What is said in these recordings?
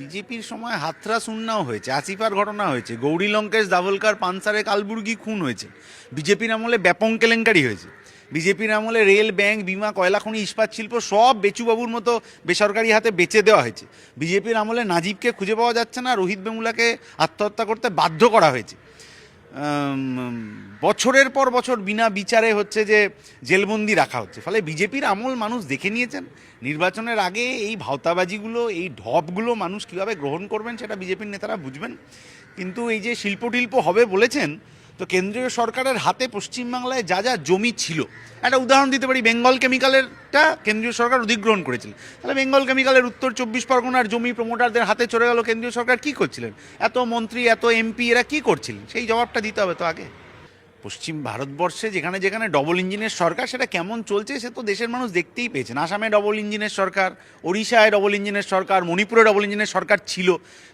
বিজেপির সময় হাথরাস উন্নাও হয়েছে, আসিফার ঘটনা হয়েছে, গৌরী লঙ্কেশ, দাভোলকার, পানসারে, কালবুর্গি খুন হয়েছে। বিজেপির আমলে ব্যাপক কেলেঙ্কারি হয়েছে। বিজেপির আমলে রেল, ব্যাংক, বিমা, কয়লা খনি, ইস্পাত শিল্প সব বেচুবাবুর মতো বেসরকারি হাতে বেচে দেওয়া হয়েছে। বিজেপির আমলে নাজিবকে খুঁজে পাওয়া যাচ্ছে না, রোহিত বেমুলাকে আত্মহত্যা করতে বাধ্য করা হয়েছে। বছরের পর বছর বিনা বিচারে হচ্ছে যে জেলবন্দি রাখা হচ্ছে। ফলে বিজেপির আমল মানুষ দেখে নিয়েছেন। নির্বাচনের আগে এই ভাওতাবাজিগুলো, এই ঢপগুলো মানুষ কীভাবে গ্রহণ করবেন সেটা বিজেপির নেতারা বুঝবেন। কিন্তু এই যে শিল্প হবে বলেছেন, তো কেন্দ্রীয় সরকারের হাতে পশ্চিমবাংলায় যা যা জমি ছিল, একটা উদাহরণ দিতে পারি, বেঙ্গল কেমিক্যালেরটা কেন্দ্রীয় সরকার অধিগ্রহণ করেছিল। তাহলে বেঙ্গল কেমিক্যালের উত্তর 24 পরগনার জমি প্রমোটারদের হাতে চলে গেল, কেন্দ্রীয় সরকার কী করছিলেন? এত মন্ত্রী, এত এমপি, এরা কী করছিলেন? সেই জবাবটা দিতে হবে তো আগে। পশ্চিম ভারতবর্ষে যেখানে যেখানে ডবল ইঞ্জিনের সরকার, সেটা কেমন চলছে সে তো দেশের মানুষ দেখতেই পেয়েছেন। আসামে ডবল ইঞ্জিনের সরকার, ওড়িশায় ডবল ইঞ্জিনের সরকার, মণিপুরে ডবল ইঞ্জিনের সরকার ছিল।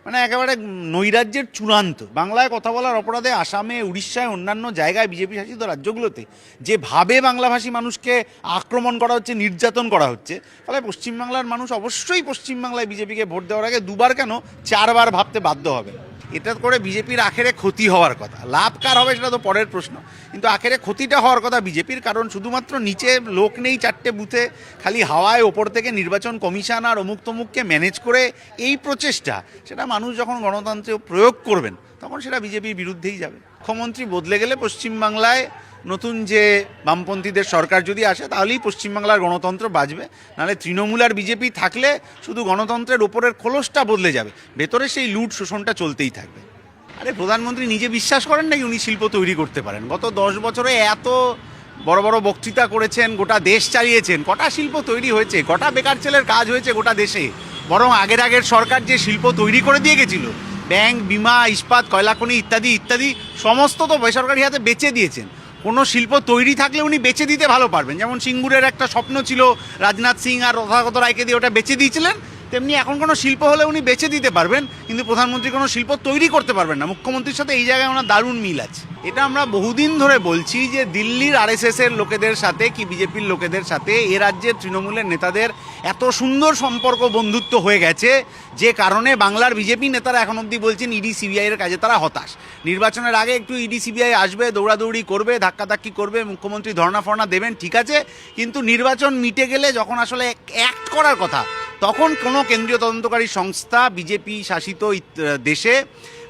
মানে একেবারে নৈরাজ্যের চূড়ান্ত। বাংলায় কথা বলার অপরাধে আসামে, উড়িষ্যায়, অন্যান্য জায়গায় বিজেপি শাসিত রাজ্যগুলোতে যেভাবে বাংলাভাষী মানুষকে আক্রমণ করা হচ্ছে, নির্যাতন করা হচ্ছে, ফলে পশ্চিমবাংলার মানুষ অবশ্যই পশ্চিমবাংলায় বিজেপিকে ভোট দেওয়ার আগে দুবার কেন 4 বার ভাবতে বাধ্য হবে। এটা করে বিজেপির আখেরে ক্ষতি হওয়ার কথা। লাভ কার হবে সেটা তো পরের প্রশ্ন, কিন্তু আখেরে ক্ষতিটা হওয়ার কথা বিজেপির। কারণ শুধুমাত্র নিচে লোক নেই 4টে বুথে, খালি হাওয়ায় ওপর থেকে নির্বাচন কমিশন আর অমুক তমুককে ম্যানেজ করে এই প্রচেষ্টা, সেটা মানুষ যখন গণতন্ত্রে প্রয়োগ করবেন তখন সেটা বিজেপির বিরুদ্ধেই যাবে। মুখ্যমন্ত্রী বদলে গেলে পশ্চিমবাংলায় নতুন যে বামপন্থীদের সরকার যদি আসে তাহলেই পশ্চিমবাংলার গণতন্ত্র বাঁচবে। নাহলে তৃণমূল আর বিজেপি থাকলে শুধু গণতন্ত্রের ওপরের খোলসটা বদলে যাবে, ভেতরে সেই লুট শোষণটা চলতেই থাকবে। আরে প্রধানমন্ত্রী নিজে বিশ্বাস করেন নাকি উনি শিল্প তৈরি করতে পারেন? গত 10 বছরে এত বড় বড় বক্তৃতা করেছেন, গোটা দেশ চালিয়েছেন, কটা শিল্প তৈরি হয়েছে? কটা বেকার ছেলের কাজ হয়েছে গোটা দেশে? বরং আগের সরকার যে শিল্প তৈরি করে দিয়ে গেছিল, ব্যাংক, বিমা, ইস্পাত, কয়লা খনি ইত্যাদি ইত্যাদি সমস্ত তো বেসরকারি হাতে বেচে দিয়েছেন। কোনো শিল্প তৈরি থাকলে উনি বেচে দিতে ভালো পারবেন। যেমন সিঙ্গুরের একটা স্বপ্ন ছিল, রাজনাথ সিং আর তথাগত রায়কে দিয়ে ওটা বেচে দিয়েছিলেন, তেমনি এখন কোনো শিল্প হলে উনি বেচে দিতে পারবেন, কিন্তু প্রধানমন্ত্রী কোনো শিল্প তৈরি করতে পারবেন না। মুখ্যমন্ত্রীর সাথে এই জায়গায় ওনার দারুণ মিল আছে। এটা আমরা বহুদিন ধরে বলছি যে দিল্লির আরএসএসের লোকেদের সাথে কি বিজেপির লোকেদের সাথে এ রাজ্যের তৃণমূলের নেতাদের এত সুন্দর সম্পর্ক, বন্ধুত্ব হয়ে গেছে, যে কারণে বাংলার বিজেপি নেতারা এখন অবধি বলছেন ইডি সিবিআইয়ের কাজে তারা হতাশ। নির্বাচনের আগে একটু ইডি সিবিআই আসবে, দৌড়াদৌড়ি করবে, ধাক্কাধাক্কি করবে, মুখ্যমন্ত্রী ধর্ণা ফর্ণা দেবেন, ঠিক আছে, কিন্তু নির্বাচন মিটে গেলে যখন আসলে অ্যাক্ট করার কথা, তখন কোনো কেন্দ্রীয় তদন্তকারী সংস্থা বিজেপি শাসিত দেশে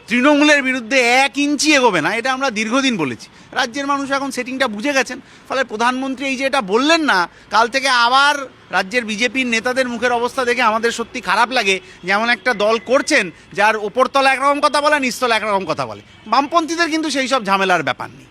তৃণমূলের বিরুদ্ধে 1 ইঞ্চি এগোবে না। এটা আমরা দীর্ঘদিন বলেছি। রাজ্যের মানুষ এখন সেটিংটা বুঝে গেছেন। ফলে প্রধানমন্ত্রী এই যে এটা বললেন না, কাল থেকে আবার রাজ্যের বিজেপির নেতাদের মুখের অবস্থা দেখে আমাদের সত্যি খারাপ লাগে, যেমন একটা দল করছেন যার ওপরতলা একরকম কথা বলে, নিচতলা একরকম কথা বলে। বামপন্থীদের কিন্তু সেই সব ঝামেলার ব্যাপার নেই।